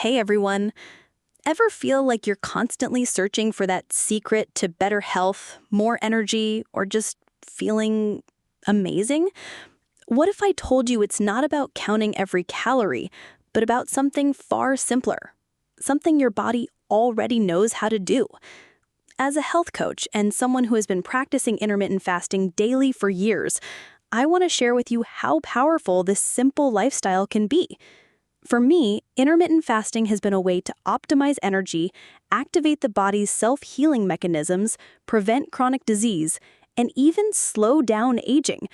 Hey everyone. Ever feel like you're constantly searching for that secret to better health, more energy, or just feeling amazing? What if I told you it's not about counting every calorie, but about something far simpler? Something your body already knows how to do. As a health coach and someone who has been practicing intermittent fasting daily for years, I want to share with you how powerful this simple lifestyle can be. For me, intermittent fasting has been a way to optimize energy, activate the body's self-healing mechanisms, prevent chronic disease, and even slow down aging.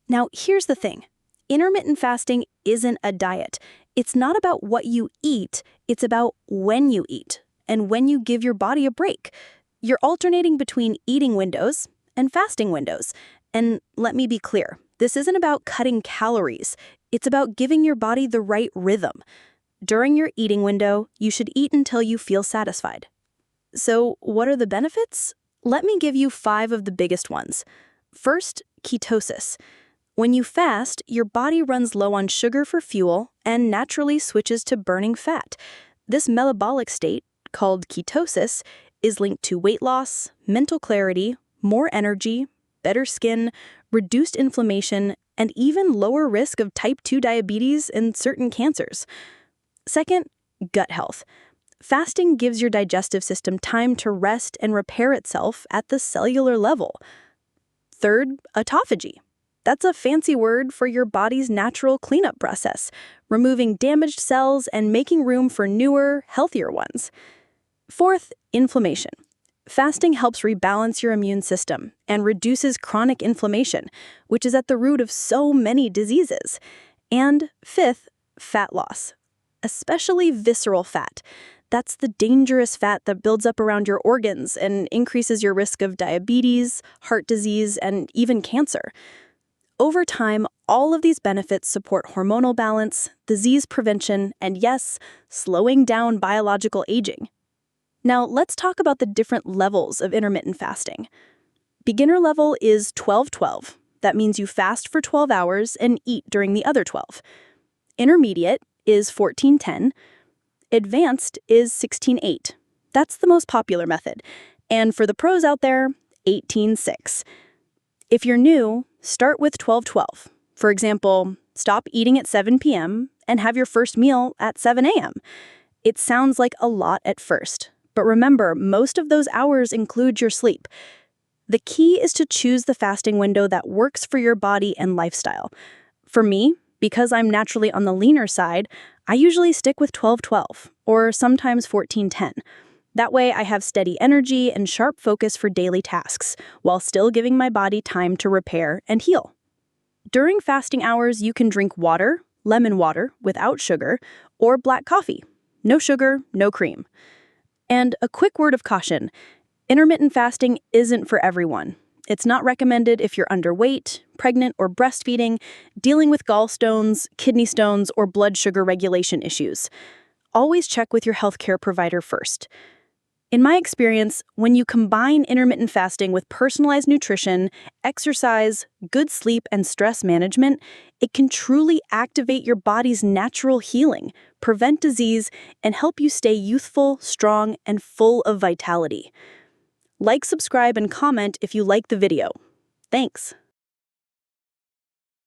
Now, here's the thing. Intermittent fasting isn't a diet. It's not about what you eat, it's about when you eat, and when you give your body a break. You're alternating between eating windows and fasting windows. And let me be clear, this isn't about cutting calories. It's about giving your body the right rhythm. During your eating window, you should eat until you feel satisfied. So, what are the benefits? Let me give you 5 of the biggest ones. First, ketosis. When you fast, your body runs low on sugar for fuel and naturally switches to burning fat. This metabolic state, called ketosis, is linked to weight loss, mental clarity, more energy, better skin, reduced inflammation, and even lower risk of type 2 diabetes and certain cancers. Second, gut health. Fasting gives your digestive system time to rest and repair itself at the cellular level. Third, autophagy. That's a fancy word for your body's natural cleanup process, removing damaged cells and making room for newer, healthier ones. Fourth, inflammation. Fasting helps rebalance your immune system and reduces chronic inflammation, which is at the root of so many diseases. And fifth, fat loss, especially visceral fat. That's the dangerous fat that builds up around your organs and increases your risk of diabetes, heart disease, and even cancer. Over time, all of these benefits support hormonal balance, disease prevention, and yes, slowing down biological aging. Now, let's talk about the different levels of intermittent fasting. Beginner level is 12-12. That means you fast for 12 hours and eat during the other 12. Intermediate is 14-10. Advanced is 16-8. That's the most popular method. And for the pros out there, 18-6. If you're new, start with 12-12. For example, stop eating at 7 p.m. and have your first meal at 7 a.m. It sounds like a lot at first. But remember, most of those hours include your sleep. The key is to choose the fasting window that works for your body and lifestyle. For me, because I'm naturally on the leaner side, I usually stick with 12-12, or sometimes 14-10. That way I have steady energy and sharp focus for daily tasks, while still giving my body time to repair and heal. During fasting hours, you can drink water, lemon water without sugar, or black coffee. No sugar, no cream. And a quick word of caution, intermittent fasting isn't for everyone. It's not recommended if you're underweight, pregnant or breastfeeding, dealing with gallstones, kidney stones, or blood sugar regulation issues. Always check with your healthcare provider first. In my experience, when you combine intermittent fasting with personalized nutrition, exercise, good sleep, and stress management, it can truly activate your body's natural healing, prevent disease, and help you stay youthful, strong, and full of vitality. Like, subscribe, and comment if you like the video. Thanks.